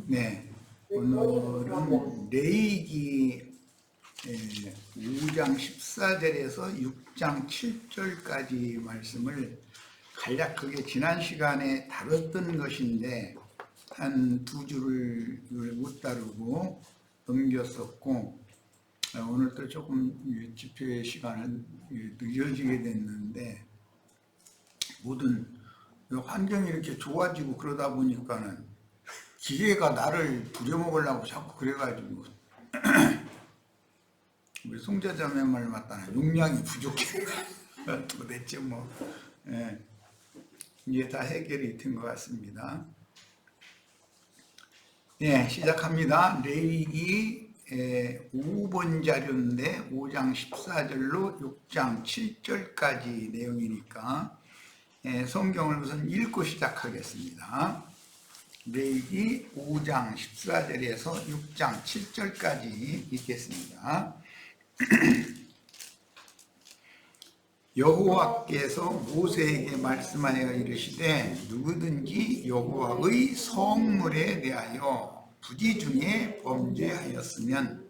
네, 오늘은 레위기 5장 14절에서 6장 7절까지 말씀을 간략하게 지난 시간에 다뤘던 것인데 한 두 줄을 못 다루고 넘겼었고, 오늘 또 조금 집회 시간은 늦어지게 됐는데, 모든 환경이 이렇게 좋아지고 그러다 보니까는 기계가 나를 부려먹으려고 자꾸 그래가지고 우리 송자자매 말 맞다나 용량이 부족해. 도대체 이제 다 해결이 된 것 같습니다. 네, 시작합니다. 레위기 5번 자료인데 5장 14절로 6장 7절까지 내용이니까 성경을 우선 읽고 시작하겠습니다. 레위기 5장 14절에서 6장 7절까지 읽겠습니다. 여호와께서 모세에게 말씀하여 이르시되 누구든지 여호와의 성물에 대하여 부지 중에 범죄하였으면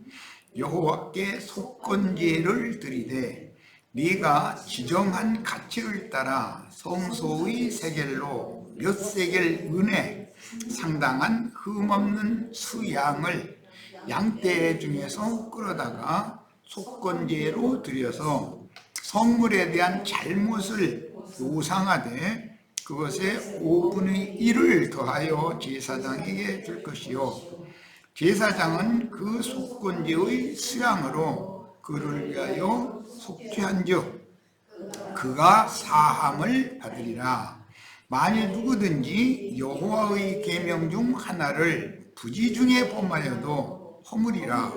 여호와께 속건제를 드리되 네가 지정한 가치를 따라 성소의 세겔로 몇 세겔 은에 상당한 흠없는 수양을 양떼 중에서 끌어다가 속건제로 드려서 성물에 대한 잘못을 요상하되 그것에 5분의 1을 더하여 제사장에게 줄 것이요 제사장은 그 속건제의 수양으로 그를 위하여 속죄한즉 그가 사함을 받으리라. 만일 누구든지 여호와의 계명 중 하나를 부지 중에 범하여도 허물이라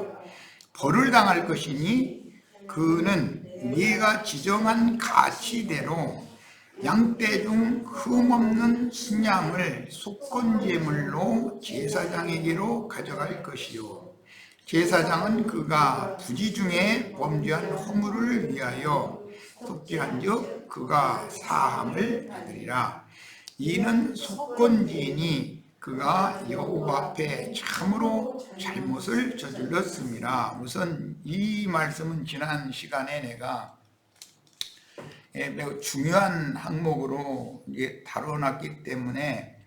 벌을 당할 것이니 그는 네가 지정한 가치대로 양떼 중 흠없는 순양을 속건제물로 제사장에게로 가져갈 것이요 제사장은 그가 부지 중에 범죄한 허물을 위하여 속죄한즉 그가 사함을 받으리라. 이는 속건제이니 그가 여호와 앞에 참으로 잘못을 저질렀습니다. 우선 이 말씀은 지난 시간에 내가 매우 중요한 항목으로 다뤄놨기 때문에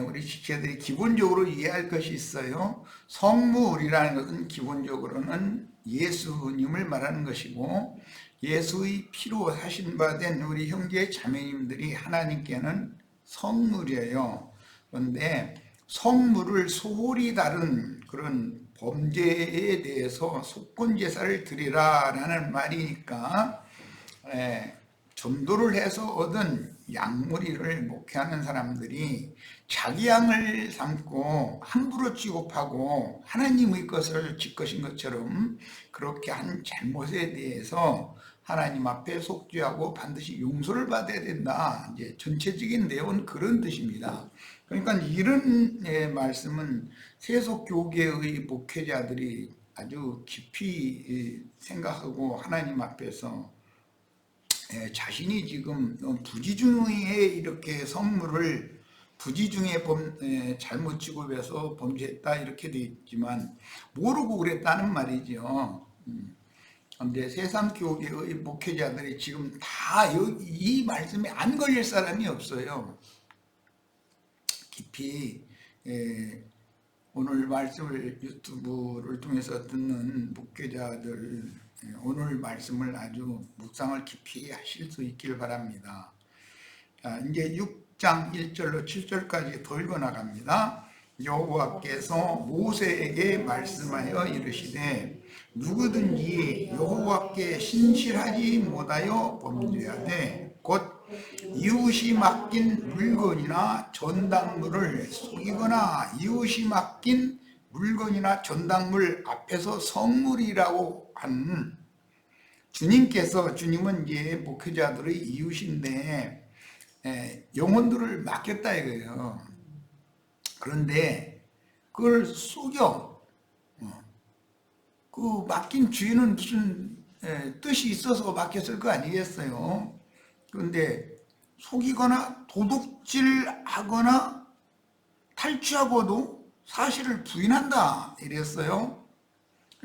우리 지체들이 기본적으로 이해할 것이 있어요. 성물이라는 것은 기본적으로는 예수님을 말하는 것이고 예수의 피로 사신 바 된 우리 형제 자매님들이 하나님께는 성물이에요. 그런데 성물을 소홀히 다룬 그런 범죄에 대해서 속건제사를 드리라 라는 말이니까 전도를 해서 얻은 양무리를 목회하는 사람들이 자기 양을 삼고 함부로 취급하고 하나님의 것을 지키신 것처럼 그렇게 한 잘못에 대해서 하나님 앞에 속죄하고 반드시 용서를 받아야 된다. 이제 전체적인 내용은 그런 뜻입니다. 그러니까 이런 말씀은 세속교계의 목회자들이 아주 깊이 생각하고 하나님 앞에서 자신이 지금 부지 중에 이렇게 성물을 부지 중에 잘못 취급해서 범죄했다 이렇게 돼 있지만 모르고 그랬다는 말이죠. 그런데 세상교계의 목회자들이 지금 다 이 말씀에 안 걸릴 사람이 없어요. 깊이 오늘 말씀을 유튜브를 통해서 듣는 목회자들 오늘 말씀을 아주 묵상을 깊이 하실 수 있길 바랍니다. 자, 이제 6장 1절로 7절까지 더 읽어나갑니다. 여호와께서 모세에게 말씀하여 이르시되 누구든지 여호와께 신실하지 못하여 범죄하되 곧 이웃이 맡긴 물건이나 전당물을 속이거나 이웃이 맡긴 물건이나 전당물 앞에서 성물이라고 한 주님은 이제 목회자들의 이웃인데 영혼들을 맡겼다 이거예요. 그런데 그걸 속여. 그 맡긴 주인은 무슨 뜻이 있어서 맡겼을 거 아니겠어요? 그런데 속이거나 도둑질하거나 탈취하고도 사실을 부인한다 이랬어요.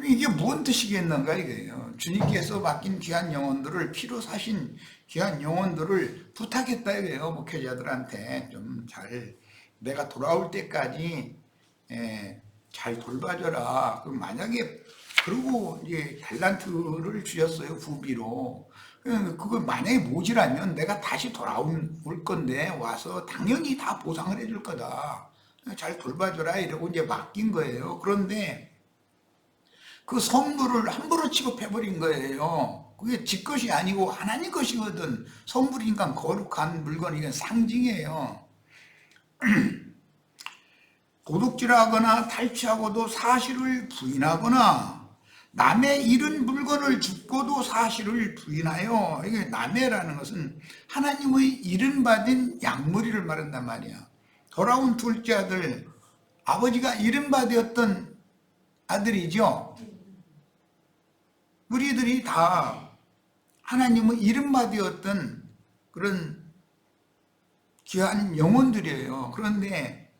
이게 무슨 뜻이겠는가 이거예요. 주님께서 맡긴 귀한 영혼들을 피로 사신 귀한 영혼들을 부탁했다 이거예요. 목회자들한테 좀 잘 내가 돌아올 때까지 잘 돌봐줘라. 그럼 만약에 그리고 이제 달란트를 주셨어요. 부비로. 그걸 만약에 모자라면 내가 다시 돌아올 건데 와서 당연히 다 보상을 해줄 거다. 잘 돌봐줘라 이러고 이제 맡긴 거예요. 그런데 그 선물을 함부로 취급해버린 거예요. 그게 지 것이 아니고 하나님 것이거든. 선물이니까 거룩한 물건이건 상징이에요. 도둑질하거나 탈취하고도 사실을 부인하거나 남의 잃은 물건을 줍고도 사실을 부인하여, 이게 남의라는 것은 하나님의 잃은 받은 양무리를 말한단 말이야. 돌아온 둘째 아들, 아버지가 잃은 받았던 아들이죠. 우리들이 다 하나님의 잃은 받았던 그런 귀한 영혼들이에요. 그런데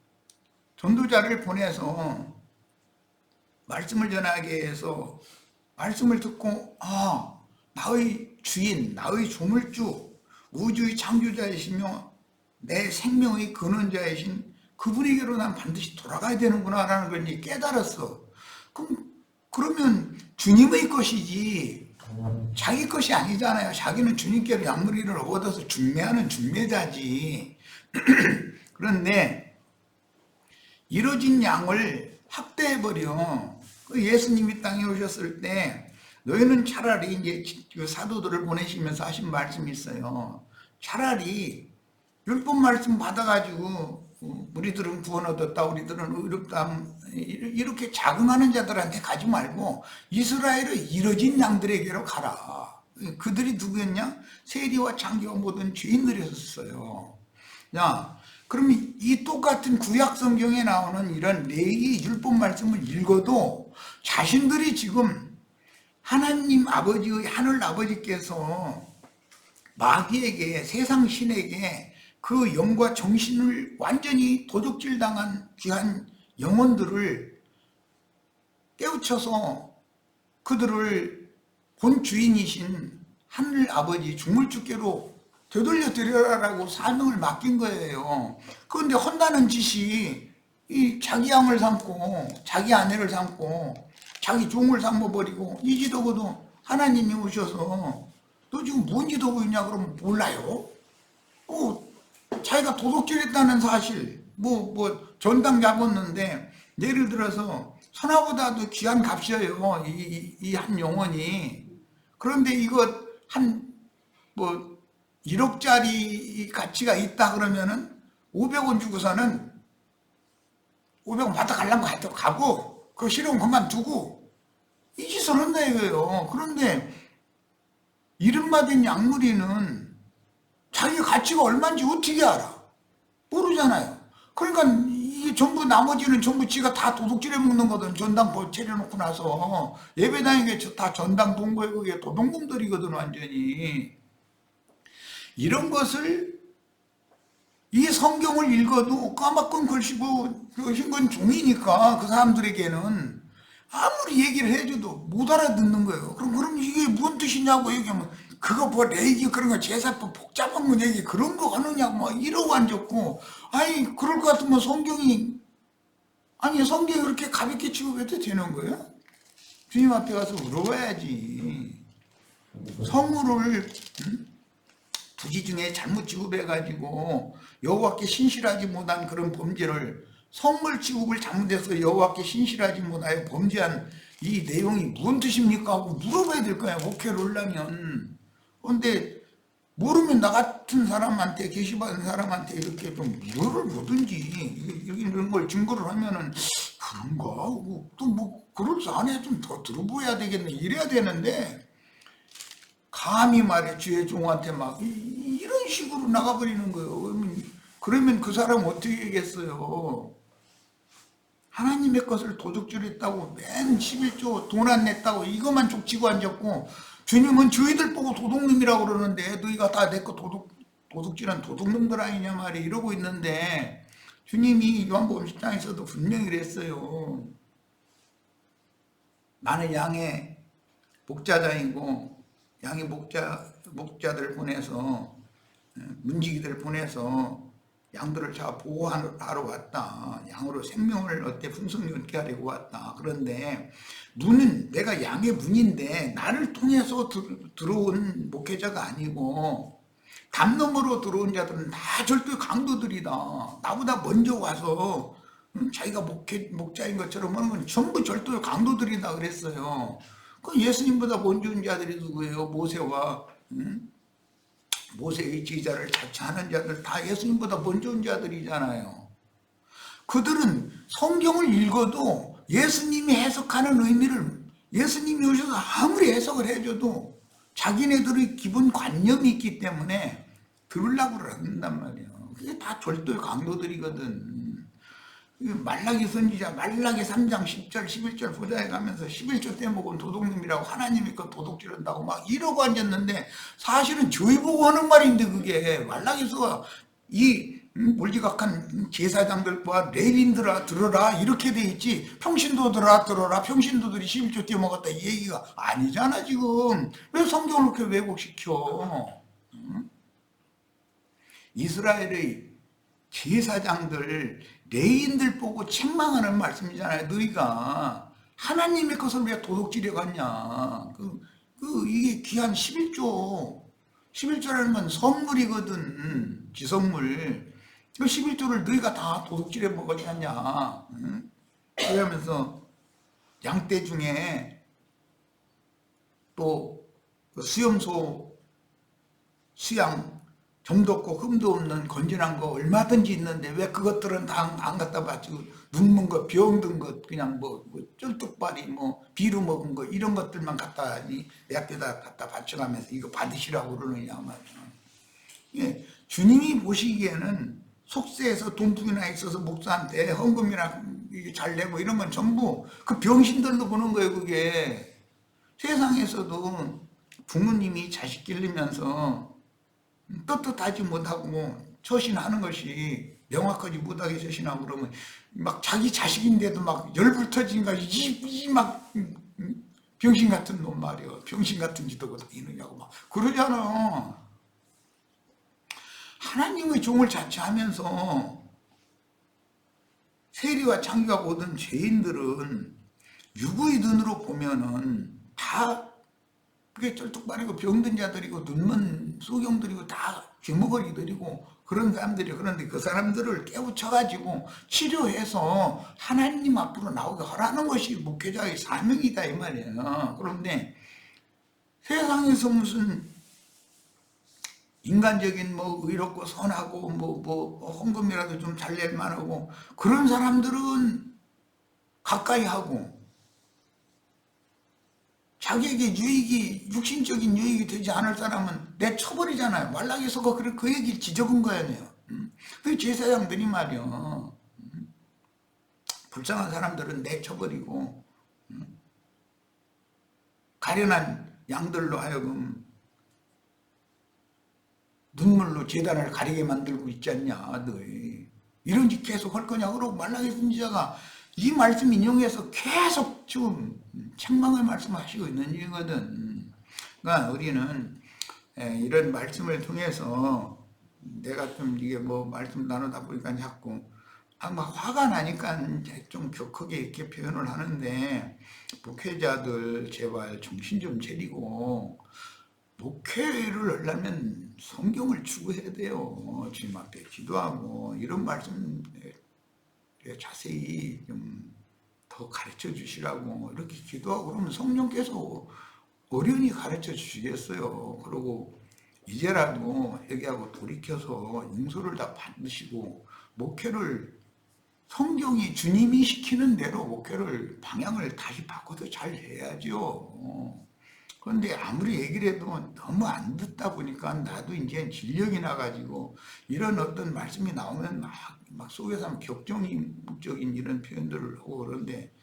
전도자를 보내서 말씀을 전하게 해서 말씀을 듣고 나의 주인, 나의 조물주, 우주의 창조자이시며 내 생명의 근원자이신 그분에게로 난 반드시 돌아가야 되는구나 라는 걸 이제 깨달았어. 그러면 주님의 것이지 자기 것이 아니잖아요. 자기는 주님께로 양무리를 얻어서 중매하는 중매자지. 그런데 이뤄진 양을 학대해버려. 예수님이 땅에 오셨을 때 너희는 차라리 이제 그 사도들을 보내시면서 하신 말씀이 있어요. 차라리 율법 말씀 받아가지고 우리들은 구원 얻었다, 우리들은 의롭다 이렇게 자긍하는 자들한테 가지 말고 이스라엘의 이뤄진 양들에게로 가라. 그들이 누구였냐? 세리와 장기와 모든 죄인들이었어요. 야, 그러면 이 똑같은 구약 성경에 나오는 이런 레위 율법 말씀을 읽어도 자신들이 지금 하나님 아버지의 하늘 아버지께서 마귀에게, 세상 신에게 그 영과 정신을 완전히 도둑질 당한 귀한 영혼들을 깨우쳐서 그들을 본 주인이신 하늘 아버지 중물주께로 되돌려 드려라라고 사명을 맡긴 거예요. 그런데 헌다는 짓이 이 자기 양을 삼고 자기 아내를 삼고 자기 종을 삼아버리고 이 지도고도 하나님이 오셔서 너 지금 뭔 지도고 있냐 그러면 몰라요. 자기가 도둑질했다는 사실 전당 잡았는데 예를 들어서 선화보다도 귀한 값이에요. 이 한 영혼이. 그런데 이거 한 1억짜리 가치가 있다 그러면은 500원 주고서는 500원 받아 가려면 가고 그거 싫으면 그만두고 이 짓을 한다 이거예요. 그런데 이름 받은 양무리는 자기 가치가 얼마인지 어떻게 알아? 모르잖아요. 그러니까 이게 전부 나머지는 전부 지가 다 도둑질해 먹는 거든. 전당 차려놓고 나서 예배당에 다 전당 동거에 그게 도둑놈들이거든 완전히. 이런 것을 이 성경을 읽어도 까맣건 글씨고 흰 건 종이니까 그 사람들에게는 아무리 얘기를 해줘도 못 알아듣는 거예요. 그럼 이게 무슨 뜻이냐고 얘기하면 그거 레이기 그런 거 제사법 복잡한 거 얘기 그런 거 하느냐고 막 이러고 앉았고 아니 그럴 것 같으면 성경이 그렇게 가볍게 취급해도 되는 거예요? 주님 앞에 가서 물어봐야지. 성물을 부지 중에 잘못 취급해가지고 여호와께 신실하지 못한 그런 범죄를 성물 취급을 잘못해서 여호와께 신실하지 못하여 범죄한 이 내용이 무슨 뜻입니까? 하고 물어봐야 될 거야. 목회를 하려면. 그런데 모르면 나 같은 사람한테 계시받은 사람한테 이렇게 좀 뭐를 뭐든지 이런 걸 증거를 하면은 그런가? 또 그럴싸하네 좀 더 들어보야 되겠네 이래야 되는데 감히 말해 주의 종한테 막 이런 식으로 나가버리는 거예요. 그러면 그 사람 어떻게 하겠어요? 하나님의 것을 도둑질했다고 맨 11조 돈 안 냈다고 이것만 족치고 앉았고 주님은 저희들 보고 도둑놈이라고 그러는데 너희가 다 내 거 도둑질한 도둑놈들 아니냐 말이 이러고 있는데 주님이 요한복음 10장에서도 분명히 그랬어요. 나는 양의 목자장이고 양의 목자들 보내서 문지기들 보내서 양들을 잘 보호하러 왔다. 양으로 생명을 얻되 풍성히 얻게 하려고 왔다. 그런데 문은 내가 양의 문인데 나를 통해서 들어온 목회자가 아니고 담 너머로 들어온 자들은 다 절대 강도들이다. 나보다 먼저 와서 자기가 목자인 것처럼 하는 건 전부 절도 강도들이다 그랬어요. 그 예수님보다 먼저 온 자들이 누구예요? 모세와 모세의 제자를 자처하는 자들 다 예수님보다 먼저 온 자들이잖아요. 그들은 성경을 읽어도 예수님이 해석하는 의미를 예수님이 오셔서 아무리 해석을 해줘도 자기네들의 기본 관념이 있기 때문에 들으려고 그런단 말이에요. 그게 다 절도의 강도들이거든. 말라기 선지자 말라기 3장 10절 11절 보자에 가면서 11조 때 먹은 도둑놈이라고 하나님이 그 도둑질한다고 막 이러고 앉았는데 사실은 저희 보고 하는 말인데 그게 말라기서가 이 몰지각한 제사장들과 레빈들아 들어라 이렇게 돼 있지 평신도들아 들어라 평신도들이 11조 때 먹었다 이 얘기가 아니잖아. 지금 왜 성경을 그렇게 왜곡시켜? 이스라엘의 제사장들 레인들 보고 책망하는 말씀이잖아요. 너희가 하나님의 것을 왜 도둑질해 갔냐. 이게 귀한 11조라는 건 선물이거든. 지선물. 그 11조를 너희가 다 도둑질해 먹었냐. 그러면서 양떼 중에 또 수염소 수양 점도 없고 흠도 없는 건전한 거 얼마든지 있는데 왜 그것들은 다 안 갖다 바치고 눕는 거 병든 것 그냥 뭐 쩔뚝발이 뭐 비루 먹은 거 이런 것들만 갖다 내 앞에다 갖다 바쳐가면서 이거 받으시라고 그러느냐 말이야. 예, 주님이 보시기에는 속세에서 돈둑이나 있어서 목사한테 헌금이나 잘 내고 이런 건 전부 그 병신들로 보는 거예요. 그게 세상에서도 부모님이 자식 기르면서 떳떳하지 못하고 처신하는 것이 명확하지 못하게 처신하고 그러면 막 자기 자식인데도 막 열불 터지니까 막 병신 같은 놈 말이야. 병신 같은 짓 하고 다니느냐고 막 그러잖아. 하나님의 종을 자처하면서 세리와 창기가 모든 죄인들은 육의 눈으로 보면은 다 그게 쩔뚝발이고 병든 자들이고 눈먼 소경들이고 다 귀머거리들이고 그런 사람들이 그런데 그 사람들을 깨우쳐가지고 치료해서 하나님 앞으로 나오게 하라는 것이 목회자의 사명이다 이 말이에요. 그런데 세상에서 무슨 인간적인 뭐 의롭고 선하고 뭐 헌금이라도 좀 잘 낼 만하고 그런 사람들은 가까이 하고 자기에게 유익이 육신적인 유익이 되지 않을 사람은 내쳐버리잖아요. 말라기서가 그 얘기를 지적한 거 아니에요. 그 제사장들이 말이요. 불쌍한 사람들은 내쳐버리고 가련한 양들로 하여금 눈물로 제단을 가리게 만들고 있지 않냐 너희. 이런 짓 계속 할 거냐. 그러고 말라기 선지자가 이 말씀 인용해서 계속 지금 책망을 말씀하시고 있는 일이거든. 그러니까 우리는 이런 말씀을 통해서 내가 좀 이게 뭐 말씀 나누다 보니까 자꾸 막 화가 나니까 좀 격하게 이렇게 표현을 하는데 목회자들 제발 정신 좀 차리고 목회를 하려면 성경을 추구해야 돼요. 주님 앞에 기도하고 이런 말씀 자세히 좀 더 가르쳐 주시라고 이렇게 기도하고 그러면 성령께서 어련히 가르쳐 주시겠어요. 그리고 이제라도 회개하고 돌이켜서 용서를 다 받으시고 목회를 성경이 주님이 시키는 대로 목회를 방향을 다시 바꿔서 잘 해야죠. 그런데 아무리 얘기를 해도 너무 안 듣다 보니까 나도 이제 진력이 나가지고 이런 어떤 말씀이 나오면 막 속에서 하면 격정적인 이런 표현들을 하고 그러는데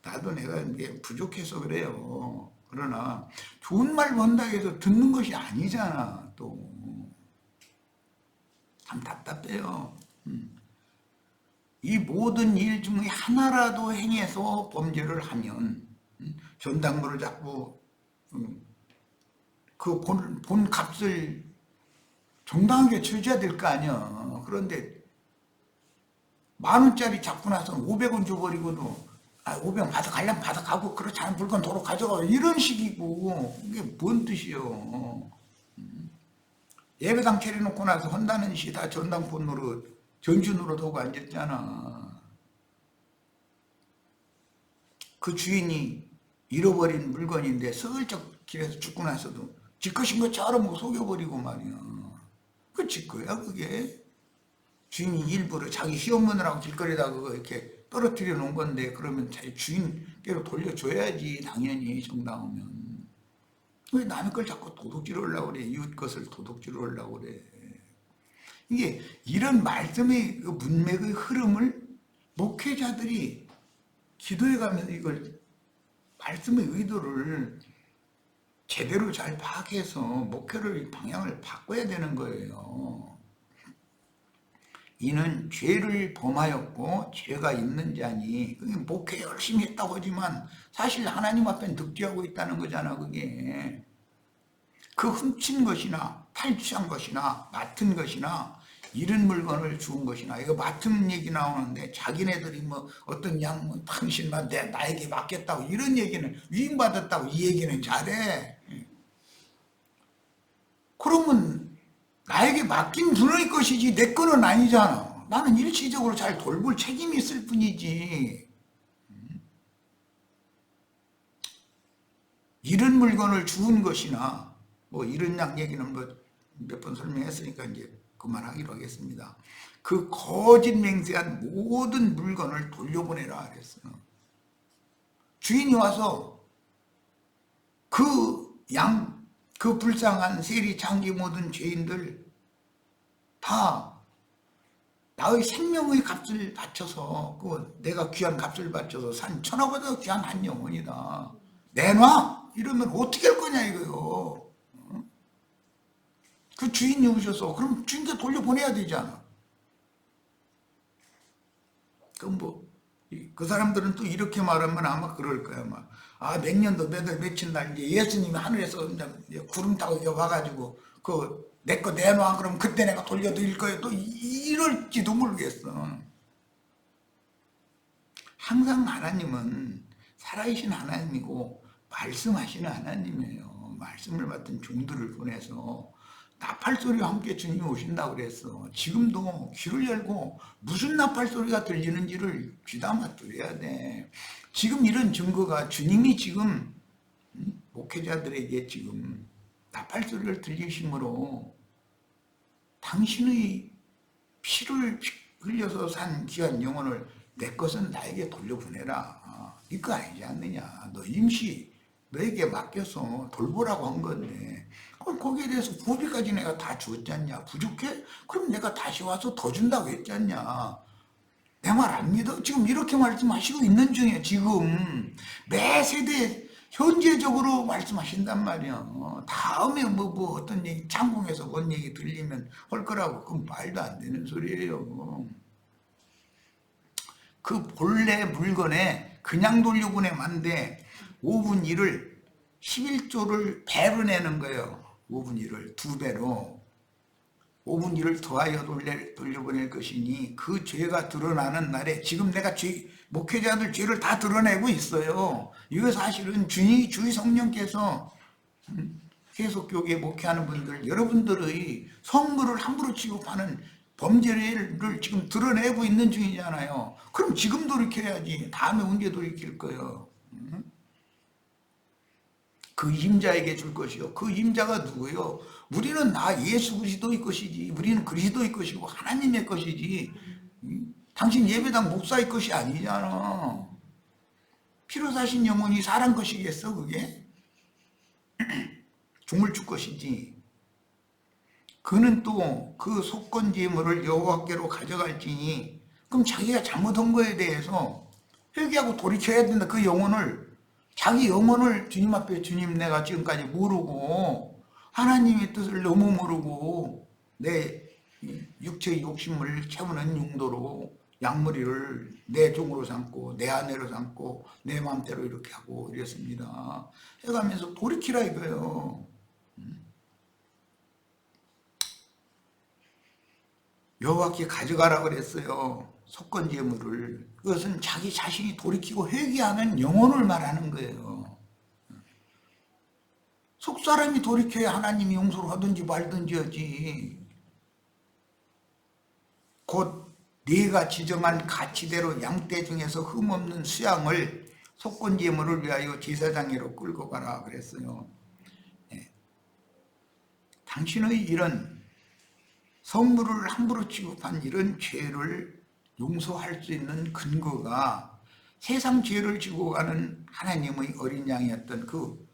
나도 내가 이제 부족해서 그래요. 그러나 좋은 말 본다 해서 듣는 것이 아니잖아. 또 참 답답해요. 이 모든 일 중에 하나라도 행해서 범죄를 하면 전당물을 자꾸 그 본 값을 정당하게 쳐줘야 될 거 아니야. 그런데 10,000원짜리 잡고 나서 500원 줘버리고도 500원 받아가려면 받아가고 그렇지 않은 물건 도로 가져가 이런 식이고 이게 뭔 뜻이요. 예배당 차려놓고 나서 헌다는 시 다 전당포 노릇 전주 노릇하고 앉았잖아. 그 주인이 잃어버린 물건인데 슬쩍 길에서 죽고 나서도 지 것인 것처럼 속여버리고 말이야. 그 지 거야 그게. 주인이 일부러 자기 시험문이라고 길거리에다 그거 이렇게 떨어뜨려 놓은 건데 그러면 자기 주인께로 돌려줘야지 당연히 정당하면. 왜 남의 걸 자꾸 도둑질을 하려고 그래. 이웃 것을 도둑질을 하려고 그래. 이게 이런 말씀의 그 문맥의 흐름을 목회자들이 기도해 가면서 이걸 말씀의 의도를 제대로 잘 파악해서 목회를 방향을 바꿔야 되는 거예요. 이는 죄를 범하였고 죄가 있는 자니 목회 열심히 했다고 하지만 사실 하나님 앞엔 득죄하고 있다는 거잖아. 그게 그 훔친 것이나 탈취한 것이나 맡은 것이나 잃은 물건을 주운 것이나 이거 맡은 얘기 나오는데 자기네들이 뭐 어떤 양 당신만 나에게 맡겼다고 이런 얘기는 위임받았다고 이 얘기는 잘해. 그러면 나에게 맡긴 분의 것이지 내 거는 아니잖아. 나는 일시적으로 잘 돌볼 책임이 있을 뿐이지. 잃은 물건을 주운 것이나 뭐 이런 양 얘기는 뭐 몇 번 설명했으니까 이제 그만하기로 하겠습니다. 그 거짓 맹세한 모든 물건을 돌려보내라 그랬어. 주인이 와서 그 불쌍한 세리 장기 모든 죄인들 다 나의 생명의 값을 바쳐서 내가 귀한 값을 바쳐서 산 천하보다 귀한 한 영혼이다. 내놔! 이러면 어떻게 할 거냐 이거요. 그 주인이 오셔서 그럼 주인께 돌려보내야 되잖아. 그럼 그 사람들은 또 이렇게 말하면 아마 그럴 거야. 몇 년도 며칠 날 이제 예수님이 하늘에서 이제 구름 타고 와가지고 내 거 내놔 그럼 그때 내가 돌려드릴 거예요. 또 이럴지도 모르겠어. 항상 하나님은 살아계신 하나님이고 말씀하시는 하나님이에요. 말씀을 받은 종들을 보내서 나팔소리와 함께 주님이 오신다고 그랬어. 지금도 귀를 열고 무슨 나팔소리가 들리는지를 귀담아 들어야 돼. 지금 이런 증거가 주님이 지금 목회자들에게 지금 나팔소리를 들리심으로 당신의 피를 흘려서 산 귀한 영혼을 내 것은 나에게 돌려보내라. 이거 아니지 않느냐. 너 임시 너에게 맡겨서 돌보라고 한 건데 그럼 거기에 대해서 구비까지 내가 다 줬지 않냐. 부족해? 그럼 내가 다시 와서 더 준다고 했지 않냐. 내 말 안 믿어? 지금 이렇게 말씀하시고 있는 중에 지금 매 세대 현재적으로 말씀하신단 말이야. 다음에 뭐 어떤 얘기 창공에서 뭔 얘기 들리면 할 거라고. 그건 말도 안 되는 소리예요. 그 본래 물건에 그냥 돌려보내면 5분 1을 11조를 배로 내는 거예요. 5분 1을 2배로 5분 1을 더하여 돌려보낼 것이니 그 죄가 드러나는 날에 지금 내가 목회자들 죄를 다 드러내고 있어요. 이거 사실은 주의 성령께서 계속 교회에 목회하는 분들 여러분들의 성물을 함부로 취급하는 범죄를 지금 드러내고 있는 중이잖아요. 그럼 지금 돌이켜야지. 다음에 언제 돌이킬 거예요. 그 임자에게 줄 것이요. 그 임자가 누구요? 우리는 예수 그리스도의 것이지. 우리는 그리스도의 것이고 하나님의 것이지. 당신 예배당 목사의 것이 아니잖아. 피로 사신 영혼이 사람 것이겠어 그게? 조물주 것이지. 그는 또 그 속건 제물을 여호와께로 가져갈지니 그럼 자기가 잘못한 거에 대해서 회개하고 돌이켜야 된다. 그 영혼을 자기 영혼을 주님 앞에 주님 내가 지금까지 모르고 하나님의 뜻을 너무 모르고 내 육체의 욕심을 채우는 용도로 양머리를 내 종으로 삼고 내 아내로 삼고 내 마음대로 이렇게 하고 이랬습니다. 해가면서 돌이키라 이거예요. 여호와께 가져가라 그랬어요. 속건 제물을. 그것은 자기 자신이 돌이키고 회개하는 영혼을 말하는 거예요. 속사람이 돌이켜야 하나님이 용서를 하든지 말든지 하지. 곧 네가 지정한 가치대로 양떼 중에서 흠없는 수양을 속건 제물을 위하여 제사장으로 끌고 가라 그랬어요. 네. 당신의 이런 성물을 함부로 취급한 이런 죄를 용서할 수 있는 근거가 세상 죄를 지고 가는 하나님의 어린 양이었던 그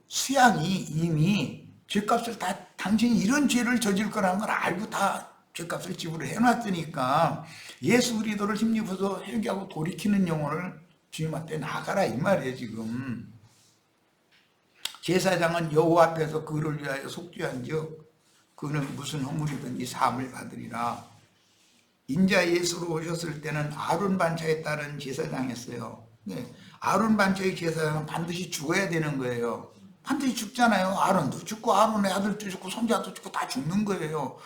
수양이 이미 죄값을 다, 당신이 이런 죄를 저질 거라는 걸 알고 다 죄값을 지불을 해놨으니까 예수 그리스도를 힘입어서 회개하고 돌이키는 영혼을 주님 앞에 나가라 이 말이에요. 지금 제사장은 여호와 앞에서 그를 위하여 속죄한즉 그는 무슨 허물이든지 사함을 받으리라. 인자 예수로 오셨을 때는 아론 반차에 따른 제사장이었어요. 네. 아론 반차의 제사장은 반드시 죽어야 되는 거예요. 반드시 죽잖아요. 아론도 죽고 아론의 아들도 죽고 손자도 죽고 다 죽는 거예요.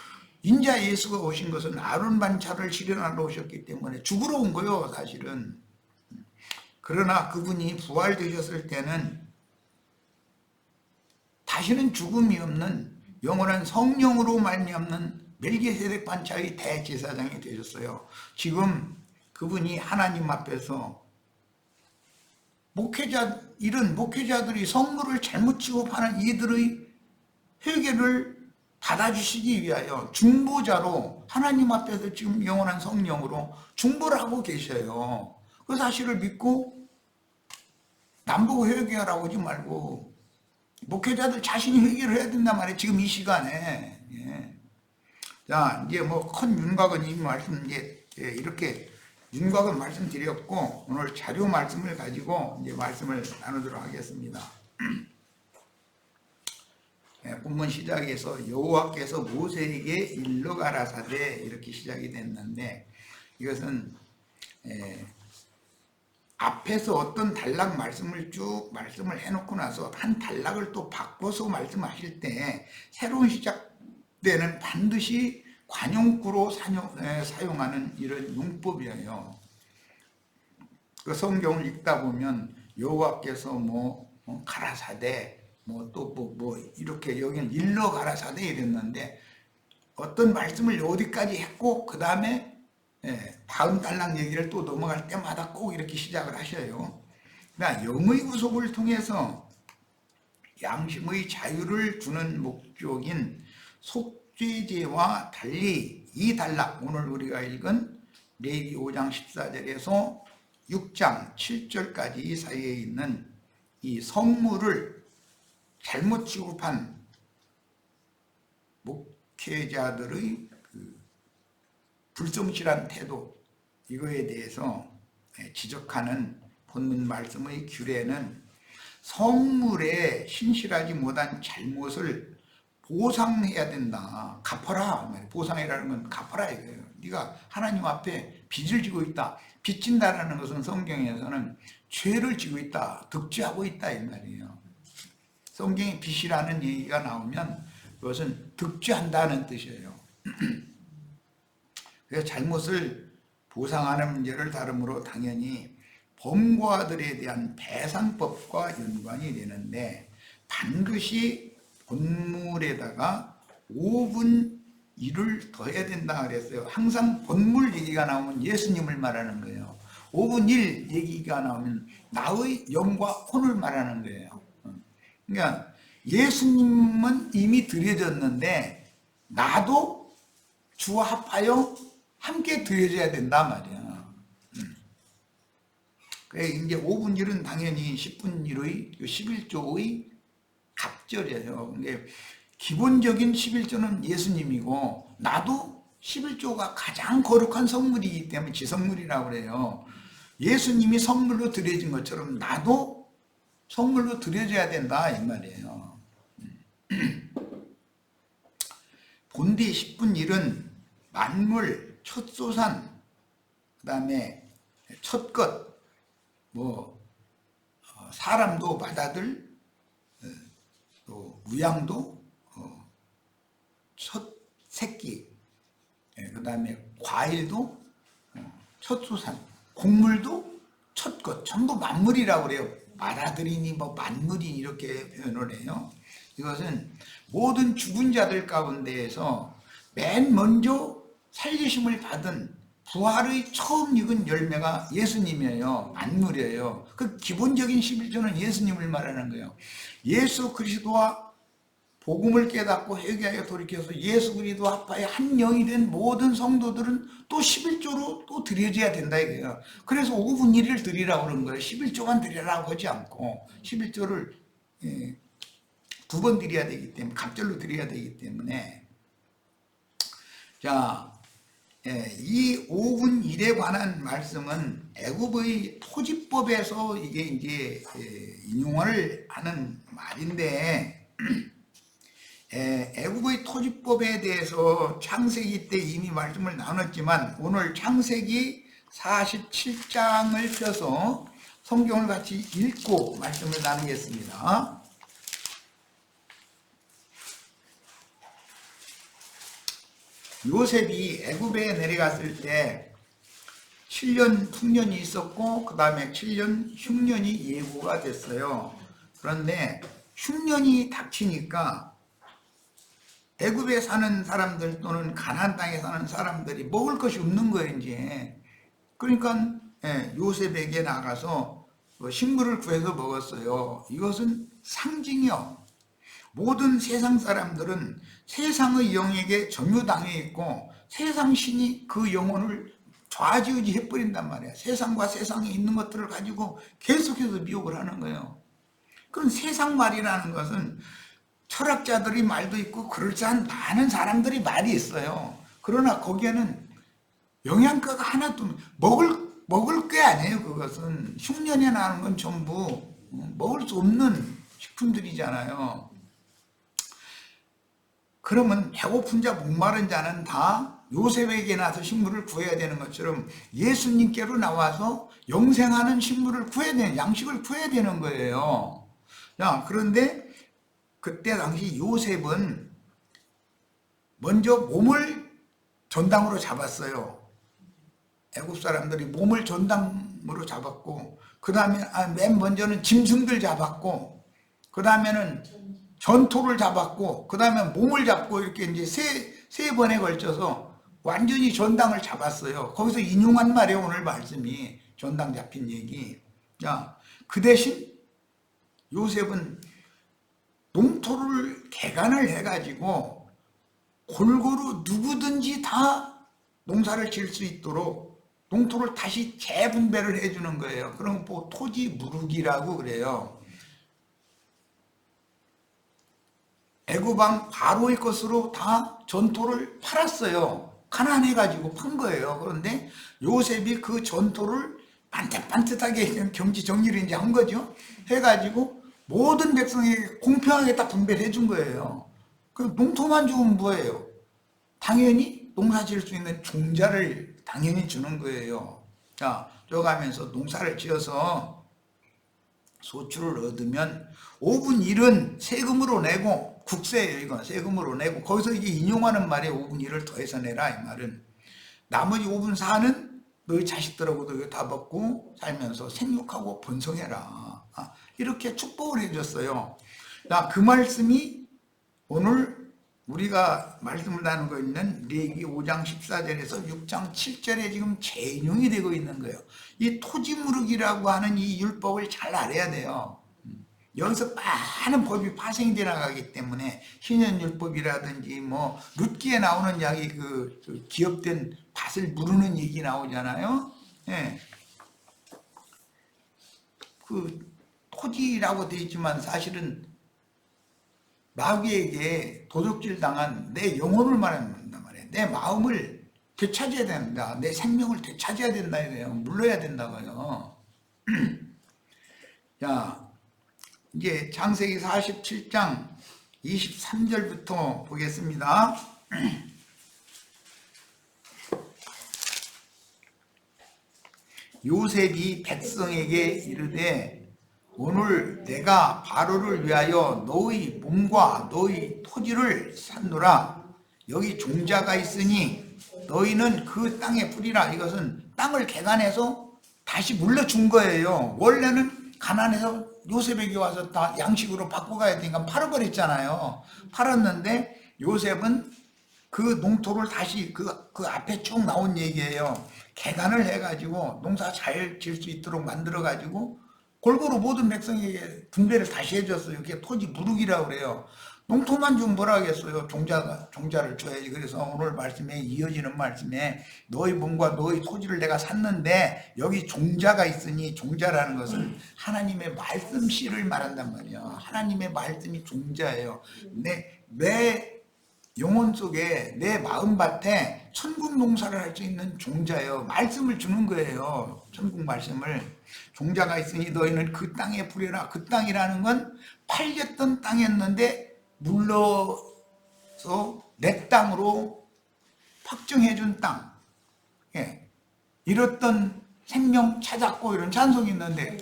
인자 예수가 오신 것은 아론 반차를 실현하러 오셨기 때문에 죽으러 온 거예요, 사실은. 그러나 그분이 부활되셨을 때는 다시는 죽음이 없는 영원한 성령으로 말미암는 멜기세덱 반차의 대제사장이 되셨어요. 지금 그분이 하나님 앞에서 이런 목회자들이 성물을 잘못 취급하는 이들의 회개를 받아주시기 위하여 중보자로 하나님 앞에서 지금 영원한 성령으로 중보를 하고 계셔요. 그 사실을 믿고 남보고 회개하라고 하지 말고 목회자들 자신이 회개를 해야 된단 말이에요. 지금 이 시간에. 예. 자, 이제 뭐 큰 윤곽은 이 말씀 이제 이렇게 윤곽은 말씀드렸고 오늘 자료 말씀을 가지고 이제 말씀을 나누도록 하겠습니다. 예, 본문 시작에서 여호와께서 모세에게 일러 가라사대 이렇게 시작이 됐는데 이것은 앞에서 어떤 단락 말씀을 쭉 말씀을 해놓고 나서 한 단락을 또 바꿔서 말씀하실 때 새로운 시작되는 반드시 관용구로 사용하는 이런 용법이에요. 그 성경을 읽다 보면 여호와께서 가라사대 뭐 이렇게 여기는 일러 가라사대 이랬는데 어떤 말씀을 어디까지 했고 그 다음에 다음 단락 얘기를 또 넘어갈 때마다 꼭 이렇게 시작을 하셔요. 그러니까 영의 구속을 통해서 양심의 자유를 주는 목적인 속죄제와 달리 이 단락 오늘 우리가 읽은 레위기 5장 14절에서 6장 7절까지 사이에 있는 이 성물을 잘못 취급한 목회자들의 불성실한 태도 이거에 대해서 지적하는 본문 말씀의 규례는 성물에 신실하지 못한 잘못을 보상해야 된다. 갚아라. 보상이라는 건 갚아라 이거예요. 네가 하나님 앞에 빚을 지고 있다. 빚진다라는 것은 성경에서는 죄를 지고 있다. 득죄하고 있다 이 말이에요. 성경에 빚이라는 얘기가 나오면 그것은 득죄한다는 뜻이에요. 그래서 잘못을 보상하는 문제를 다루므로 당연히 범과들에 대한 배상법과 연관이 되는데 반드시 본물에다가 5분 1을 더해야 된다 그랬어요. 항상 본물 얘기가 나오면 예수님을 말하는 거예요. 5분 1 얘기가 나오면 나의 영과 혼을 말하는 거예요. 그러니까 예수님은 이미 드려졌는데 나도 주와 합하여 함께 드려져야 된단 말이야. 그래 이제 5분 1은 당연히 10분 1의 11조의 갑절이에요. 근데 기본적인 11조는 예수님이고 나도 11조가 가장 거룩한 성물이기 때문에 지성물이라고 그래요. 예수님이 선물로 드려진 것처럼 나도 선물로 드려져야 된다 이 말이에요. 본디 10분 1은 만물, 첫소산, 그 다음에 첫것, 사람도 맏아들, 또 무양도 첫 새끼, 그 다음에 과일도 첫 수산, 곡물도 첫것, 전부 만물이라고 그래요. 맏아들이니 만물이니 이렇게 표현을 해요. 이것은 모든 죽은 자들 가운데에서 맨 먼저 살리심을 받은 부활의 처음 익은 열매가 예수님이에요. 만물이에요. 그 기본적인 11조는 예수님을 말하는 거예요. 예수 그리스도와 복음을 깨닫고 회개하여 돌이켜서 예수 그리스도 합하여 한 영이 된 모든 성도들은 또 11조로 또 드려져야 된다 이거예요. 그래서 5분 1을 드리라고 그런 거예요. 11조만 드리라고 하지 않고 11조를 두 번 드려야 되기 때문에, 갑절로 드려야 되기 때문에. 자, 이 5분 1에 관한 말씀은 애굽의 토지법에서 이게 이제 인용을 하는 말인데, 애굽의 토지법에 대해서 창세기 때 이미 말씀을 나눴지만 오늘 창세기 47장을 펴서 성경을 같이 읽고 말씀을 나누겠습니다. 요셉이 애굽에 내려갔을 때 7년 풍년이 있었고 그 다음에 7년 흉년이 예고가 됐어요. 그런데 흉년이 닥치니까 애굽에 사는 사람들 또는 가나안 땅에 사는 사람들이 먹을 것이 없는 거예요 이제. 그러니까 요셉에게 나가서 식물을 구해서 먹었어요. 이것은 상징이요. 모든 세상 사람들은 세상의 영에게 점유당해 있고 세상 신이 그 영혼을 좌지우지 해버린단 말이야. 세상과 세상에 있는 것들을 가지고 계속해서 미혹을 하는 거예요. 그럼 세상 말이라는 것은 철학자들이 말도 있고 그럴싸한 많은 사람들이 말이 있어요. 그러나 거기에는 영양가가 하나도 먹을 게 아니에요. 그것은 흉년에 나는 건 전부 먹을 수 없는 식품들이잖아요. 그러면 배고픈 자 목마른 자는 다 요셉에게 나서 식물을 구해야 되는 것처럼 예수님께로 나와서 영생하는 식물을 구해야 되는, 양식을 구해야 되는 거예요. 자, 그런데 그때 당시 요셉은 먼저 몸을 전당으로 잡았어요. 애굽 사람들이 몸을 전당으로 잡았고, 그 다음에 맨 먼저는 짐승들 잡았고, 그 다음에는 전토를 잡았고, 그 다음에 몸을 잡고 이렇게 이제 세 번에 걸쳐서 완전히 전당을 잡았어요. 거기서 인용한 말이에요, 오늘 말씀이. 전당 잡힌 얘기. 자, 그 대신 요셉은 농토를 개간을 해가지고 골고루 누구든지 다 농사를 지을 수 있도록 농토를 다시 재분배를 해주는 거예요. 그럼 뭐 토지 무르기라고 그래요. 애굽왕 바로의 것으로 다 전토를 팔았어요. 가난해가지고 판 거예요. 그런데 요셉이 그 전토를 반듯반듯하게 경지 정리를 이제 한 거죠. 해가지고 모든 백성에게 공평하게 딱 분배를 해준 거예요. 그 농토만 주면 뭐예요? 당연히 농사 지을 수 있는 종자를 당연히 주는 거예요. 자, 저가면서 농사를 지어서 소출을 얻으면 5분 1은 세금으로 내고, 국세예요 이건. 세금으로 내고, 거기서 이게 인용하는 말에 5분 1을 더해서 내라 이 말은. 나머지 5분 4는 너희 자식들하고도 이거 다 먹고 살면서 생육하고 번성해라. 이렇게 축복을 해줬어요. 자, 그 말씀이 오늘 우리가 말씀을 나누고 있는 레위기 5장 14절에서 6장 7절에 지금 재인용이 되고 있는 거예요. 이 토지 무르기라고 하는 이 율법을 잘 알아야 돼요. 여기서 많은 법이 파생이 돼 나가기 때문에 신현율법이라든지 뭐 룻기에 나오는 이야기, 그 기업된 밭을 무르는 얘기 나오잖아요. 예. 그 토지라고 되어 있지만 사실은 마귀에게 도둑질 당한 내 영혼을 말한단 말이에요. 내 마음을 되찾아야 된다. 내 생명을 되찾아야 된다 이거예요. 물러야 된다고요. 자, 이제 창세기 47장 23절부터 보겠습니다. 요셉이 백성에게 이르되 오늘 내가 바로를 위하여 너희 몸과 너희 토지를 샀노라. 여기 종자가 있으니 너희는 그 땅에 뿌리라. 이것은 땅을 개간해서 다시 물려준 거예요. 원래는 가난해서 요셉에게 와서 다 양식으로 바꿔가야 되니까 팔아버렸잖아요. 팔았는데 요셉은 그 농토를 다시 그 앞에 쭉 나온 얘기예요. 개간을 해가지고 농사 잘 지을 수 있도록 만들어가지고 골고루 모든 백성에게 분배를 다시 해줬어요. 그게 토지 무르기라고 그래요. 농토만 주면 뭐라 하겠어요. 종자를 줘야지. 그래서 오늘 말씀에 이어지는 말씀에 너희 몸과 너희 토지를 내가 샀는데 여기 종자가 있으니, 종자라는 것은 하나님의 말씀씨를 말한단 말이에요. 하나님의 말씀이 종자예요. 내 영혼 속에 내 마음밭에 천국 농사를 할 수 있는 종자예요. 말씀을 주는 거예요. 천국 말씀을. 종자가 있으니 너희는 그 땅에 뿌려라. 그 땅이라는 건 팔렸던 땅이었는데 물러서 내 땅으로 확정해준 땅. 예. 잃었던 생명 찾았고 이런 찬송이 있는데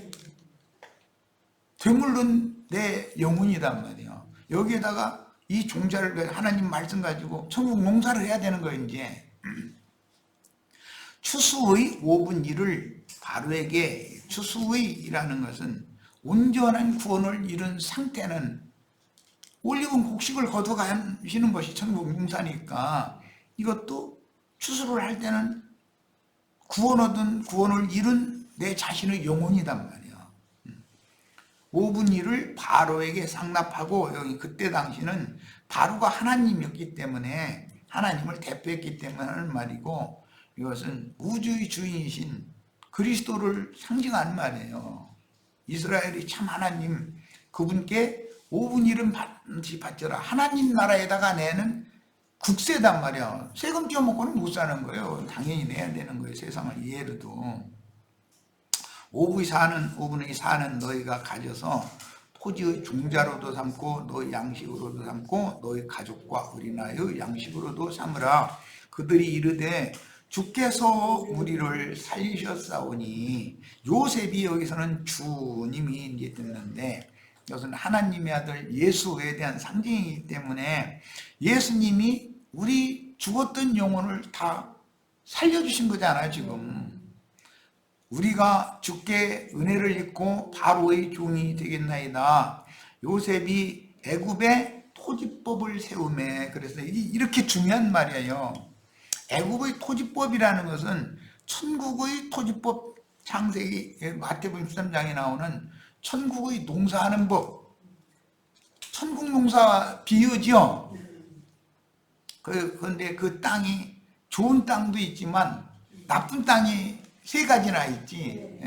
되물른 내 영혼이란 말이에요. 여기에다가 이 종자를 하나님 말씀 가지고 천국 농사를 해야 되는 거예요. 이제 추수의 5분 1을 바로에게, 추수의라는 것은 온전한 구원을 이룬 상태는 올리분 곡식을 거둬가시는 것이 천국 농사니까 이것도 추수를 할 때는 구원을 이룬 내 자신의 영혼이단 말이에요. 5분 1을 바로에게 상납하고, 여기 그때 당시는 바로가 하나님이었기 때문에 하나님을 대표했기 때문에 하는 말이고, 이것은 우주의 주인이신 그리스도를 상징하는 말이에요. 이스라엘이 참 하나님, 그분께 5분 1은 반드시 바쳐라. 하나님 나라에다가 내는 국세단 말이야. 세금 떼어먹고는 못 사는 거예요. 당연히 내야 되는 거예요. 세상을 이해로도. 5분의 4는 너희가 가져서 토지의 종자로도 삼고 너희 양식으로도 삼고 너희 가족과 어린아이의 양식으로도 삼으라. 그들이 이르되 주께서 우리를 살리셨사오니, 요셉이 여기서는 주님이 이제 듣는데 이것은 하나님의 아들 예수에 대한 상징이기 때문에 예수님이 우리 죽었던 영혼을 다 살려주신 거잖아요. 지금 우리가 주께 은혜를 입고 바로의 종이 되겠나이다. 요셉이 애굽의 토지법을 세우매. 그래서 이렇게 중요한 말이에요. 애굽의 토지법이라는 것은 천국의 토지법, 창세기 마태복음 13장에 나오는 천국의 농사하는 법, 천국 농사 비유죠. 그런데 그 땅이 좋은 땅도 있지만 나쁜 땅이 세 가지나 있지.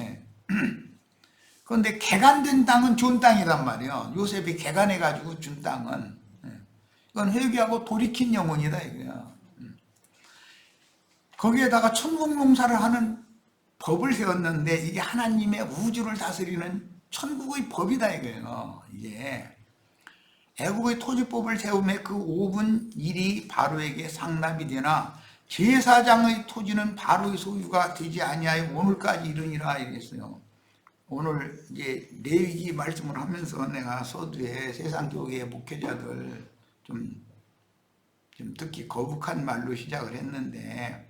그런데 개간된 땅은 좋은 땅이란 말이에요. 요셉이 개간해가지고 준 땅은. 이건 회개하고 돌이킨 영혼이다 이거야. 거기에다가 천국 농사를 하는 법을 세웠는데 이게 하나님의 우주를 다스리는 천국의 법이다 이거예요. 이게 애국의 토지법을 세우며 그 5분 1이 바로에게 상납이 되나 제사장의 토지는 바로의 소유가 되지 아니하여 오늘까지 이르니라 이랬어요. 오늘 이제 레위기 말씀을 하면서 내가 서두에 세상교회의 목회자들 좀 듣기 거북한 말로 시작을 했는데,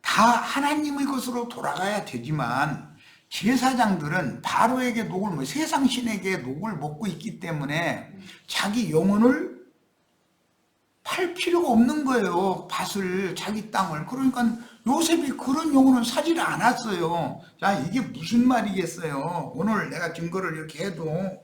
다 하나님의 것으로 돌아가야 되지만 제사장들은 바로에게 녹을, 세상 신에게 녹을 먹고 있기 때문에 자기 영혼을 팔 필요가 없는 거예요. 밭을, 자기 땅을. 그러니까 요셉이 그런 영혼은 사지를 않았어요. 자, 이게 무슨 말이겠어요. 오늘 내가 증거를 이렇게 해도